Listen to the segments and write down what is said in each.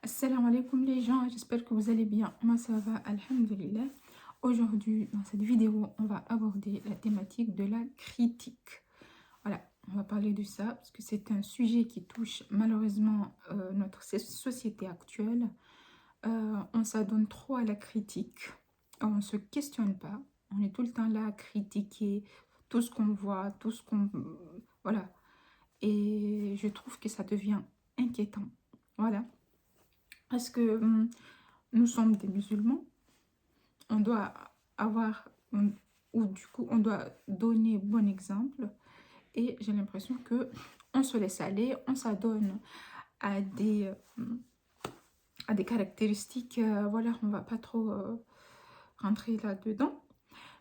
Assalamu alaikum les gens, j'espère que vous allez bien. Moi ça va, alhamdulillah. Aujourd'hui, dans cette vidéo, on va aborder la thématique de la critique. Voilà, on va parler de ça parce que c'est un sujet qui touche malheureusement notre société actuelle. On s'adonne trop à la critique, on ne se questionne pas, on est tout le temps là à critiquer tout ce qu'on voit, tout ce qu'on... Voilà, et je trouve que ça devient inquiétant. Voilà. Parce que nous sommes des musulmans, on doit avoir, ou du coup, on doit donner bon exemple. Et j'ai l'impression que on se laisse aller, on s'adonne à des caractéristiques, voilà, on va pas trop rentrer là-dedans.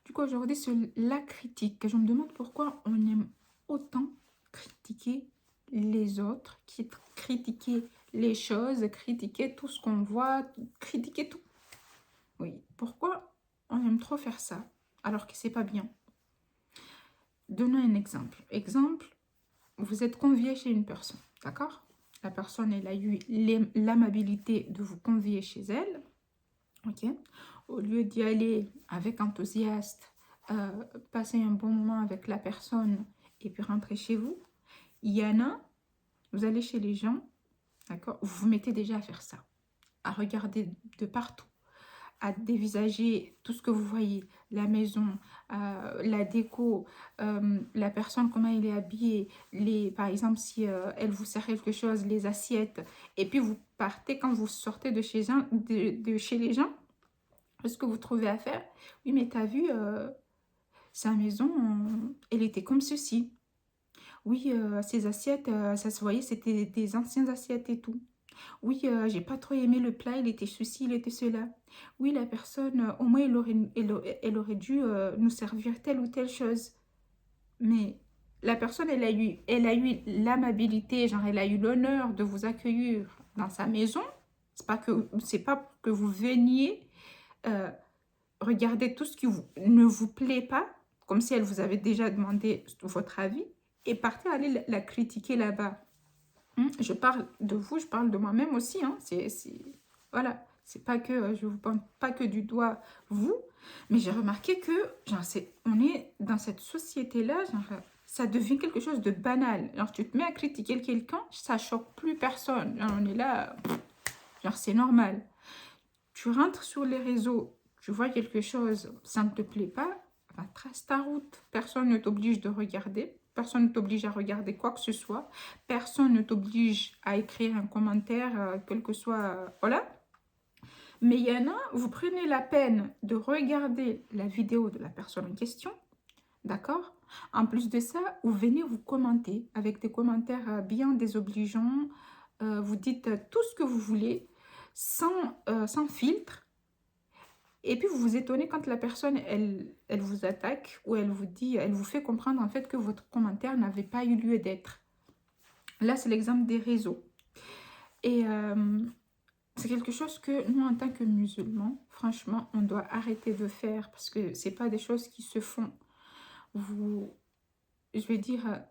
Du coup, aujourd'hui, c'est la critique. Je me demande pourquoi on aime autant critiquer les autres, critiquer les choses, critiquer tout ce qu'on voit, critiquer tout. Oui, pourquoi on aime trop faire ça alors que c'est pas bien? Donnons un exemple. Exemple, vous êtes convié chez une personne, d'accord? La personne, elle a eu l'amabilité de vous convier chez elle, ok? Au lieu d'y aller avec enthousiasme, passer un bon moment avec la personne et puis rentrer chez vous, il y en a, vous allez chez les gens, d'accord? Vous vous mettez déjà à faire ça, à regarder de partout, à dévisager tout ce que vous voyez, la maison, la déco, la personne, comment elle est habillée, par exemple, si elle vous sert quelque chose, les assiettes, et puis vous partez quand vous sortez de chez les gens, ce que vous trouvez à faire. Oui, mais t'as vu, sa maison, elle était comme ceci. Oui, ces assiettes, ça se voyait, c'était des anciennes assiettes et tout. Oui, j'ai pas trop aimé le plat, il était ceci, il était cela. Oui, la personne, au moins, elle aurait dû nous servir telle ou telle chose. Mais la personne, elle a eu l'amabilité, genre, elle a eu l'honneur de vous accueillir dans sa maison. C'est pas que vous veniez euh, regarder tout ce qui ne vous plaît pas, comme si elle vous avait déjà demandé votre avis, et partez aller la critiquer là-bas. Je parle de vous, je parle de moi-même aussi. Hein. Voilà, c'est pas que je vous pointe pas que du doigt vous, mais j'ai remarqué que genre, on est dans cette société-là, genre, ça devient quelque chose de banal. Genre, tu te mets à critiquer quelqu'un, ça choque plus personne. Genre, on est là, genre, c'est normal. Tu rentres sur les réseaux, tu vois quelque chose, ça ne te plaît pas, bah, trace ta route. Personne ne t'oblige de regarder, personne ne t'oblige à regarder quoi que ce soit, personne ne t'oblige à écrire un commentaire, quel que soit, voilà. Mais il y en a, vous prenez la peine de regarder la vidéo de la personne en question, d'accord? En plus de ça, vous venez vous commenter avec des commentaires bien désobligeants, vous dites tout ce que vous voulez, sans filtre. Et puis vous vous étonnez quand la personne, elle vous attaque ou elle vous dit, elle vous fait comprendre en fait que votre commentaire n'avait pas eu lieu d'être. Là, c'est l'exemple des réseaux. Et c'est quelque chose que nous, en tant que musulmans, franchement, on doit arrêter de faire parce que c'est pas des choses qui se font. Je veux dire,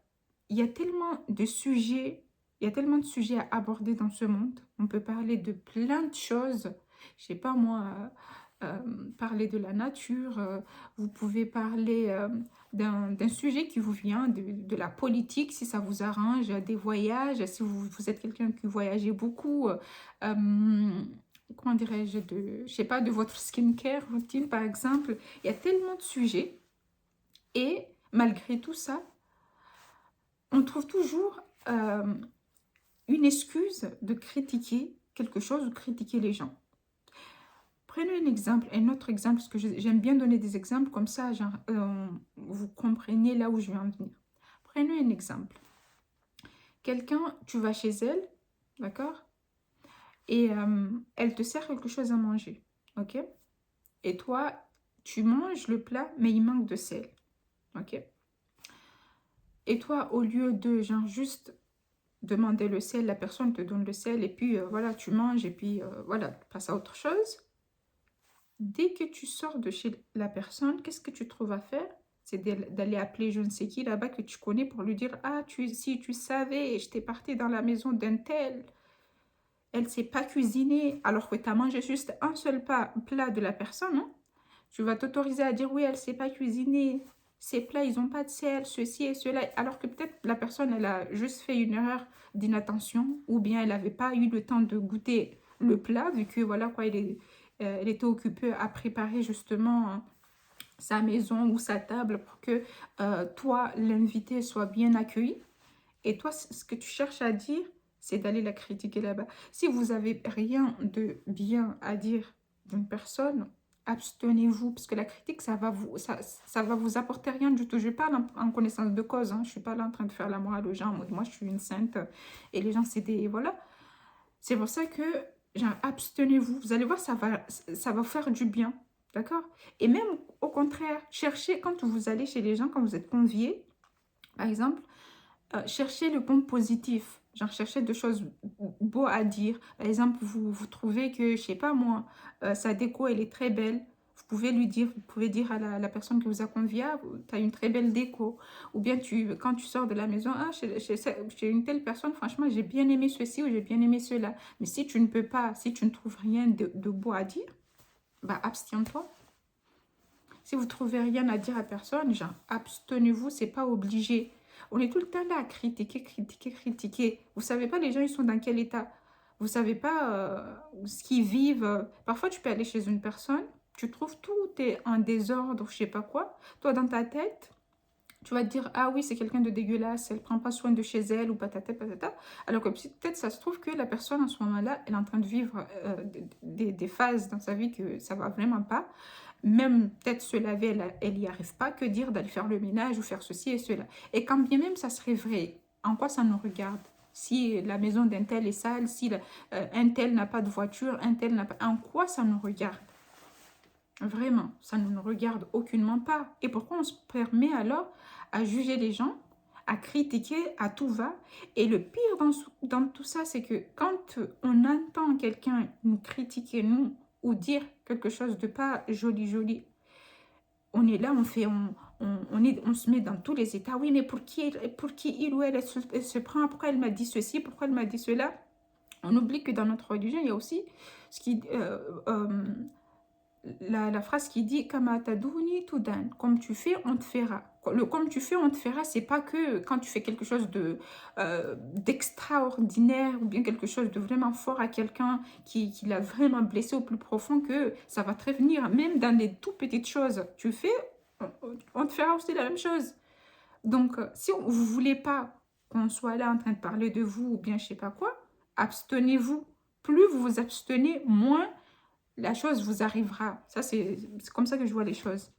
il y a tellement de sujets, il y a tellement de sujets à aborder dans ce monde. On peut parler de plein de choses. Je sais pas moi, parler de la nature. Vous pouvez parler d'un sujet qui vous vient, de la politique, si ça vous arrange, des voyages, si vous êtes quelqu'un qui voyageait beaucoup. Comment dirais-je, je sais pas, de votre skincare routine, par exemple. Il y a tellement de sujets. Et malgré tout ça, on trouve toujours une excuse de critiquer quelque chose ou critiquer les gens. Prenez un autre exemple, parce que j'aime bien donner des exemples comme ça, genre, vous comprenez là où je vais en venir. Prenez un exemple. Quelqu'un, tu vas chez elle, d'accord? Et elle te sert quelque chose à manger, ok? Et toi, tu manges le plat, mais il manque de sel, ok? Et toi, au lieu de, genre, juste demander le sel, la personne te donne le sel et puis voilà, tu manges et puis voilà, tu passes à autre chose. Dès que tu sors de chez la personne, qu'est-ce que tu trouves à faire? C'est d'aller appeler je ne sais qui là-bas que tu connais pour lui dire, ah, si tu savais, j'étais partie dans la maison d'un tel. elle sait pas cuisiner alors que tu as mangé juste un seul plat de la personne, hein. Tu vas t'autoriser à dire oui, elle sait pas cuisiner, ces plats, ils ont pas de sel, ceci et cela, alors que peut-être la personne, elle a juste fait une erreur d'inattention ou bien elle n'avait pas eu le temps de goûter le plat vu que voilà quoi, elle était occupée à préparer justement sa maison ou sa table pour que toi, l'invité, soit bien accueilli. Et toi, ce que tu cherches à dire, c'est d'aller la critiquer là-bas. Si vous avez rien de bien à dire d'une personne, abstenez-vous, parce que la critique, ça va vous apporter rien du tout. Je parle en connaissance de cause, hein. Je suis pas là en train de faire la morale aux gens, en mode, moi je suis une sainte, et les gens c'est des... Voilà. C'est pour ça que, genre, abstenez-vous. Vous allez voir, ça va vous faire du bien, d'accord? Et même, au contraire, cherchez, quand vous allez chez les gens, quand vous êtes conviés, par exemple, cherchez le point positif. Genre, cherchez des choses beaux à dire. Par exemple, vous trouvez que, je sais pas moi, sa déco, elle est très belle. Vous pouvez dire à la personne qui vous a convié, ah, tu as une très belle déco. Ou bien, quand tu sors de la maison, ah, chez une telle personne, franchement, j'ai bien aimé ceci ou j'ai bien aimé cela. Mais si tu ne peux pas, si tu ne trouves rien de beau à dire, bah, abstiens-toi. Si vous trouvez rien à dire à personne, genre, abstenez-vous, c'est pas obligé. On est tout le temps là à critiquer, critiquer, critiquer. Vous savez pas les gens, ils sont dans quel état. Vous savez pas ce qu'ils vivent. Parfois, tu peux aller chez une personne, tu trouves tout est en désordre, je sais pas quoi. Toi, dans ta tête, tu vas te dire, ah oui, c'est quelqu'un de dégueulasse, elle prend pas soin de chez elle, ou patata, patata. Alors que peut-être ça se trouve que la personne, en ce moment-là, elle est en train de vivre des phases dans sa vie que ça va vraiment pas. Même peut-être se laver, elle n'y arrive pas. Que dire d'aller faire le ménage ou faire ceci et cela. Et quand bien même ça serait vrai, en quoi ça nous regarde? Si la maison d'un tel est sale, si un tel n'a pas de voiture, un tel n'a pas... En quoi ça nous regarde? Vraiment, ça ne nous regarde aucunement pas. Et pourquoi on se permet alors à juger les gens, à critiquer à tout va? Et le pire dans tout ça, c'est que quand on entend quelqu'un nous critiquer, nous, ou dire quelque chose de pas joli, joli, on est là, on se met dans tous les états. Oui, mais pour qui il ou elle se prend? Pourquoi elle m'a dit ceci? Pourquoi elle m'a dit cela? On oublie que dans notre religion, il y a aussi ce qui... la phrase qui dit Kama taduni tudan, comme tu fais, on te fera. Le comme tu fais, on te fera, c'est pas que quand tu fais quelque chose d'extraordinaire ou bien quelque chose de vraiment fort à quelqu'un qui l'a vraiment blessé au plus profond que ça va te revenir. Même dans les tout petites choses, tu fais, on te fera aussi la même chose. Donc, si vous voulez pas qu'on soit là en train de parler de vous ou bien je sais pas quoi, abstenez-vous. Plus vous vous abstenez, moins la chose vous arrivera. Ça, c'est comme ça que je vois les choses.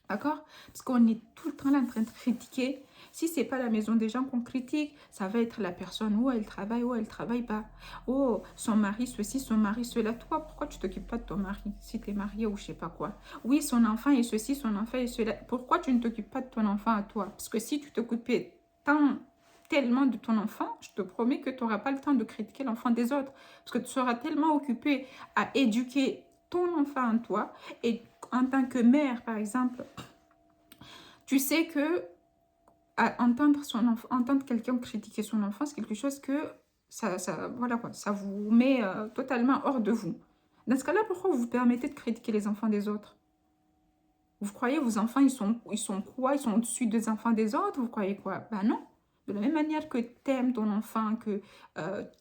D'accord? Parce qu'on est tout le temps là en train de critiquer. Si c'est pas la maison des gens qu'on critique, ça va être la personne où elle travaille pas. Oh, son mari ceci, son mari cela. Toi, pourquoi tu t'occupes pas de ton mari si tu es marié ou je sais pas quoi? Oui, son enfant est ceci, son enfant est cela. Pourquoi tu ne t'occupes pas de ton enfant à toi? Parce que si tu t'occupais tellement de ton enfant, je te promets que tu n'auras pas le temps de critiquer l'enfant des autres. Parce que tu seras tellement occupé à éduquer ton enfant en toi. Et en tant que mère, par exemple, tu sais que entendre quelqu'un critiquer son enfant, c'est quelque chose que voilà quoi, ça vous met totalement hors de vous. Dans ce cas-là, pourquoi vous vous permettez de critiquer les enfants des autres? Vous croyez vos enfants, ils sont quoi? Ils sont au-dessus des enfants des autres? Vous croyez quoi? Ben non. De la même manière que t'aimes ton enfant, que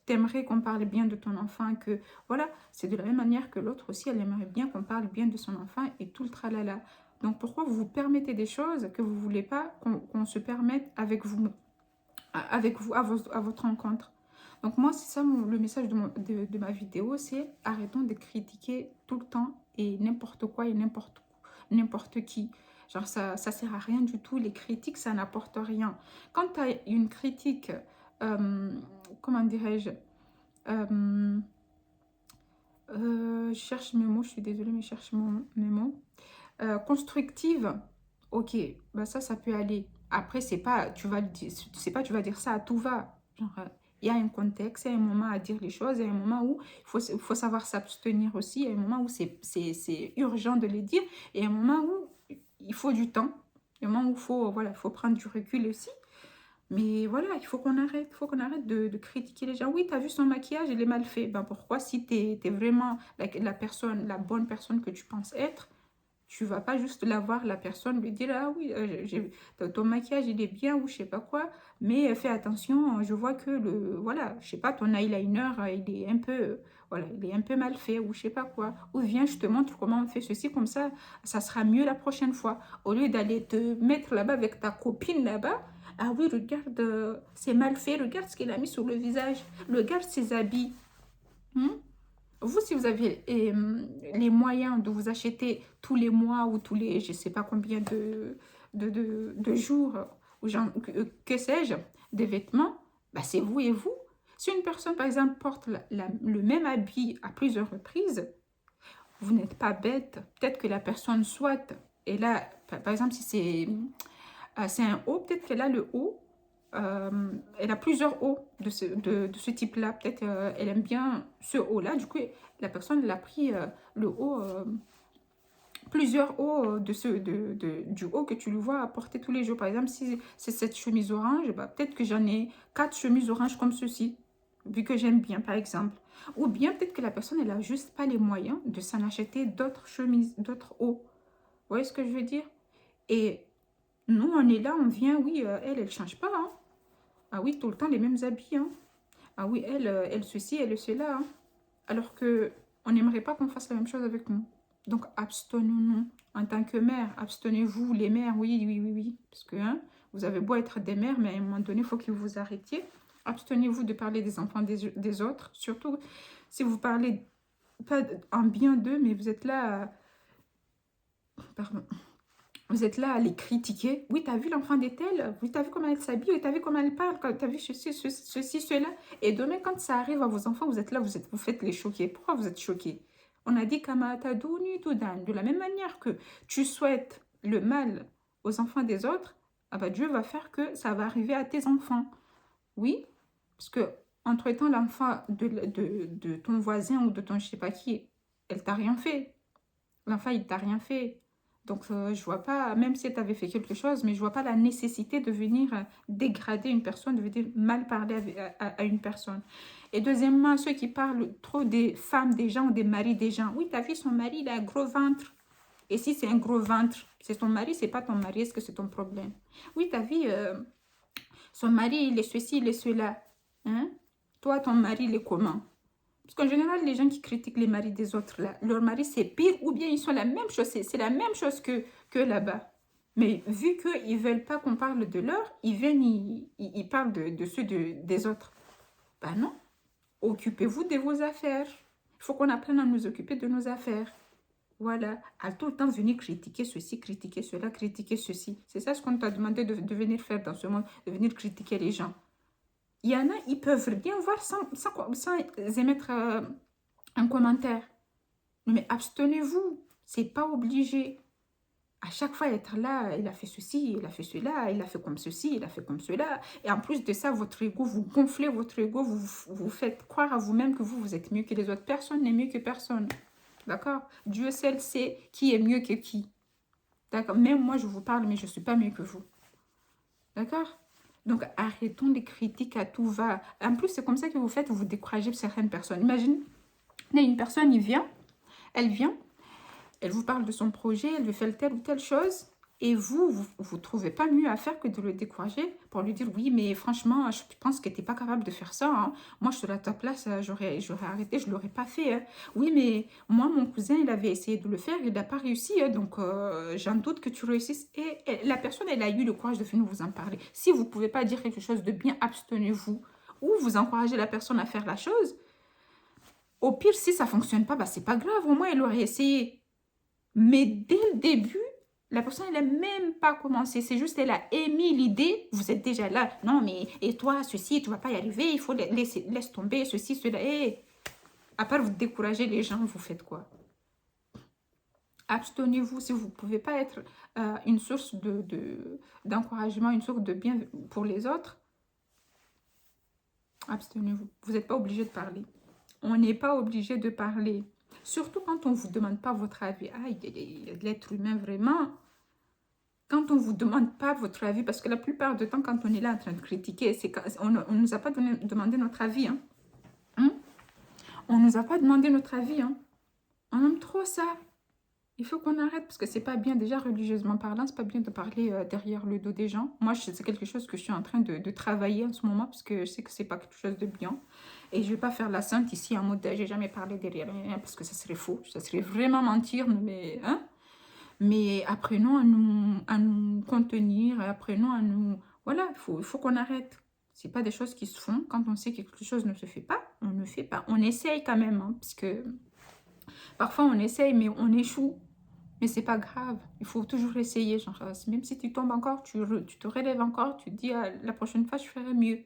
t'aimerais qu'on parle bien de ton enfant, que voilà, c'est de la même manière que l'autre aussi, elle aimerait bien qu'on parle bien de son enfant et tout le tralala. Donc pourquoi vous vous permettez des choses que vous ne voulez pas qu'on se permette avec vous à votre rencontre? Donc moi, c'est ça le message de ma vidéo, c'est arrêtons de critiquer tout le temps et n'importe quoi et n'importe qui. Genre, ça sert à rien du tout. Les critiques, ça n'apporte rien. Quand tu as une critique, comment dirais-je, je cherche mes mots, je suis désolée, mais je cherche mes mots. Constructive, ok, bah ça peut aller. Après, c'est pas, tu vas dire ça à tout va. Genre, il y a un contexte, il y a un moment à dire les choses, il y a un moment où il faut savoir s'abstenir aussi, il y a un moment où c'est urgent de les dire, et il y a un moment où il faut du temps, il y a un moment où il faut, voilà, faut prendre du recul aussi. Mais voilà, il faut qu'on arrête de critiquer les gens. Oui, tu as vu son maquillage, il est mal fait. Ben pourquoi, si tu es vraiment la personne, la bonne personne que tu penses être, tu vas pas juste la voir, la personne, lui dire, ah oui, ton maquillage, il est bien ou je sais pas quoi, mais fais attention, je vois que voilà, je sais pas, ton eyeliner, il est un peu, voilà, il est un peu mal fait ou je sais pas quoi. Ou viens, je te montre comment on fait ceci, comme ça sera mieux la prochaine fois. Au lieu d'aller te mettre là-bas avec ta copine là-bas, ah oui, regarde, c'est mal fait, regarde ce qu'il a mis sur le visage, regarde ses habits. Hmm? Vous, si vous avez les moyens de vous acheter tous les mois ou tous les, je ne sais pas combien de jours, ou que sais-je, des vêtements, bah, c'est vous et vous. Si une personne, par exemple, porte le même habit à plusieurs reprises, vous n'êtes pas bête. Peut-être que la personne soit, et là, par exemple, si c'est un haut, peut-être qu'elle a le haut, elle a plusieurs hauts de ce type-là. Peut-être elle aime bien ce haut-là. Du coup, la personne elle a pris le haut, plusieurs hauts du haut que tu le vois porter tous les jours. Par exemple, si c'est cette chemise orange, bah, peut-être que j'en ai 4 chemises oranges comme ceci, vu que j'aime bien, par exemple. Ou bien peut-être que la personne, elle a juste pas les moyens de s'en acheter d'autres chemises, d'autres hauts. Vous voyez ce que je veux dire? Et nous, on est là, on vient, oui, elle change pas, hein. Ah oui, tout le temps les mêmes habits, hein. Ah oui, elle ceci, elle cela, hein. Alors que on n'aimerait pas qu'on fasse la même chose avec nous. Donc, abstenons-nous. En tant que mère, abstenez-vous, les mères, oui, oui, oui, oui. Parce que hein, vous avez beau être des mères, mais à un moment donné, il faut que vous arrêtiez. Abstenez-vous de parler des enfants des autres. Surtout si vous parlez pas en bien d'eux, mais vous êtes là... Pardon. Vous êtes là à les critiquer. Oui, t'as vu l'enfant des tels? Oui, t'as vu comment elle s'habille? Oui, t'as vu comment elle parle? T'as vu ceci, cela? Et demain, quand ça arrive à vos enfants, vous êtes là, vous faites les choquer. Pourquoi vous êtes choqués? On a dit Kamatadouni Doudan. De la même manière que tu souhaites le mal aux enfants des autres, ah bah Dieu va faire que ça va arriver à tes enfants. Oui, parce que entre-temps, l'enfant de ton voisin ou de ton je sais pas qui, elle t'a rien fait. L'enfant, il t'a rien fait. Donc, je vois pas, même si tu avais fait quelque chose, mais je vois pas la nécessité de venir dégrader une personne, de venir mal parler à une personne. Et deuxièmement, ceux qui parlent trop des femmes des gens ou des maris des gens. Oui, ta vu son mari, il a un gros ventre. Et si c'est un gros ventre, c'est ton mari, c'est pas ton mari, est-ce que c'est ton problème? Oui, ta vu son mari, il est ceci, il est cela. Hein? Toi, ton mari, il est comment? Parce qu'en général, les gens qui critiquent les maris des autres, là, leur mari, c'est pire ou bien ils sont la même chose. C'est la même chose que là-bas. Mais vu qu'ils ne veulent pas qu'on parle de leur, ils viennent, ils parlent de ceux des autres. Ben non, occupez-vous de vos affaires. Il faut qu'on apprenne à nous occuper de nos affaires. Voilà, à tout le temps venir critiquer ceci, critiquer cela, critiquer ceci. C'est ça ce qu'on t'a demandé de venir faire dans ce monde, de venir critiquer les gens. Il y en a, ils peuvent bien voir sans émettre un commentaire. Mais abstenez-vous, c'est pas obligé. À chaque fois être là, il a fait ceci, il a fait cela, il a fait comme ceci, il a fait comme cela. Et en plus de ça, votre ego, vous gonflez votre ego, vous faites croire à vous-même que vous êtes mieux que les autres. Personne n'est mieux que personne. D'accord? Dieu seul sait qui est mieux que qui. D'accord? Même moi, je vous parle, mais je ne suis pas mieux que vous. D'accord? Donc, arrêtons les critiques à tout va. En plus, c'est comme ça que vous faites, vous découragez certaines personnes. Imagine, il y a une personne, elle vient, elle vous parle de son projet, elle lui fait telle ou telle chose, et vous trouvez pas mieux à faire que de le décourager pour lui dire, oui, mais franchement, je pense que tu n'es pas capable de faire ça, hein. Moi, je suis à ta place, j'aurais arrêté, je ne l'aurais pas fait, hein. Oui, mais moi, mon cousin, il avait essayé de le faire, il n'a pas réussi, hein, donc j'en doute que tu réussisses. Et la personne, elle a eu le courage de venir vous en parler. Si vous ne pouvez pas dire quelque chose de bien, abstenez-vous. Ou vous encouragez la personne à faire la chose. Au pire, si ça ne fonctionne pas, bah, c'est pas grave, au moins, elle aurait essayé. Mais dès le début, la personne, elle n'a même pas commencé. C'est juste, elle a émis l'idée. Vous êtes déjà là. Non, mais et toi, ceci, tu ne vas pas y arriver. Il faut laisse tomber ceci, cela. Et à part vous décourager les gens, vous faites quoi? Abstenez-vous si vous ne pouvez pas être une source d'encouragement, une source de bien pour les autres. Abstenez-vous. Vous n'êtes pas obligé de parler. On n'est pas obligé de parler. Surtout quand on ne vous demande pas votre avis. Aïe, l'être humain, vraiment. Quand on ne vous demande pas votre avis, parce que la plupart du temps, quand on est là en train de critiquer, c'est qu'on ne nous a pas demandé notre avis. Hein. Hein? On ne nous a pas demandé notre avis. Hein. On aime trop ça. Il faut qu'on arrête parce que c'est pas bien, déjà religieusement parlant, c'est pas bien de parler derrière le dos des gens. Moi, c'est quelque chose que je suis en train de travailler en ce moment parce que je sais que c'est pas quelque chose de bien. Et je vais pas faire la sainte ici en mode j'ai jamais parlé derrière rien parce que ça serait faux, ça serait vraiment mentir, mais hein. Mais apprenons à nous contenir, apprenons à nous... Voilà, il faut qu'on arrête. C'est pas des choses qui se font. Quand on sait que quelque chose ne se fait pas, on ne fait pas. On essaye quand même, hein, parce que parfois on essaye, mais on échoue. Mais c'est pas grave, il faut toujours essayer, genre, même si tu tombes encore, tu te relèves encore, tu te dis, ah, la prochaine fois, je ferai mieux.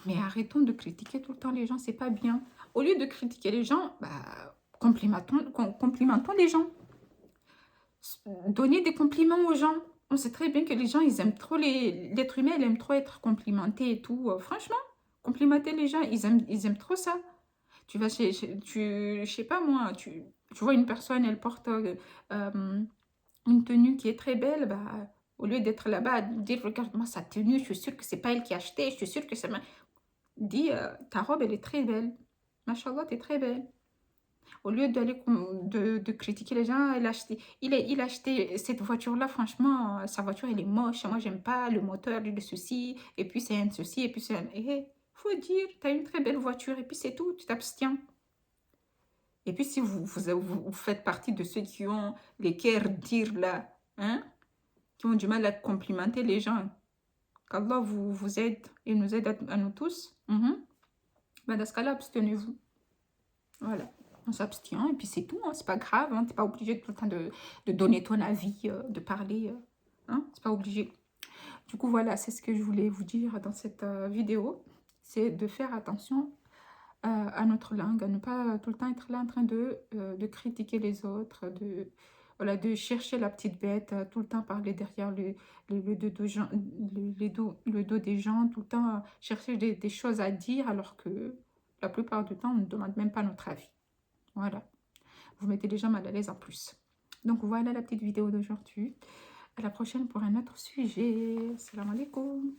Mais arrêtons de critiquer tout le temps les gens, c'est pas bien. Au lieu de critiquer les gens, bah, complimentons les gens. Donner des compliments aux gens. On sait très bien que les gens, ils aiment trop l'être humain, il aime trop être complimenté et tout. Franchement, complimenter les gens, ils aiment trop ça. Tu vas je sais pas moi, tu vois une personne, elle porte une tenue qui est très belle, bah, au lieu d'être là-bas à dire, regarde-moi sa tenue, je suis sûre que c'est pas elle qui a acheté, je suis sûre que c'est ma... Dis, ta robe, elle est très belle. Machallah, t'es très belle. Au lieu d'aller de critiquer les gens, il a acheté cette voiture-là, franchement, sa voiture, elle est moche, moi, j'aime pas, le moteur, il est ceci, et puis c'est un ceci, et puis c'est un... faut dire, tu as une très belle voiture, et puis c'est tout, tu t'abstiens. Et puis si vous faites partie de ceux qui ont les cœurs durs là, hein, qui ont du mal à complimenter les gens, qu'Allah vous aide et nous aide à nous tous, ben dans ce cas-là, abstenez-vous. Voilà, on s'abstient et puis c'est tout, hein, c'est pas grave, hein, t'es pas obligé tout le temps de donner ton avis, de parler, hein, c'est pas obligé. Du coup, voilà, c'est ce que je voulais vous dire dans cette vidéo, c'est de faire attention à notre langue, à ne pas tout le temps être là en train de critiquer les autres, voilà, de chercher la petite bête, tout le temps parler derrière le dos de gens, le dos des gens, tout le temps chercher des choses à dire alors que la plupart du temps, on ne demande même pas notre avis. Voilà, vous mettez les gens mal à l'aise en plus. Donc voilà la petite vidéo d'aujourd'hui. À la prochaine pour un autre sujet. Salam alaikum.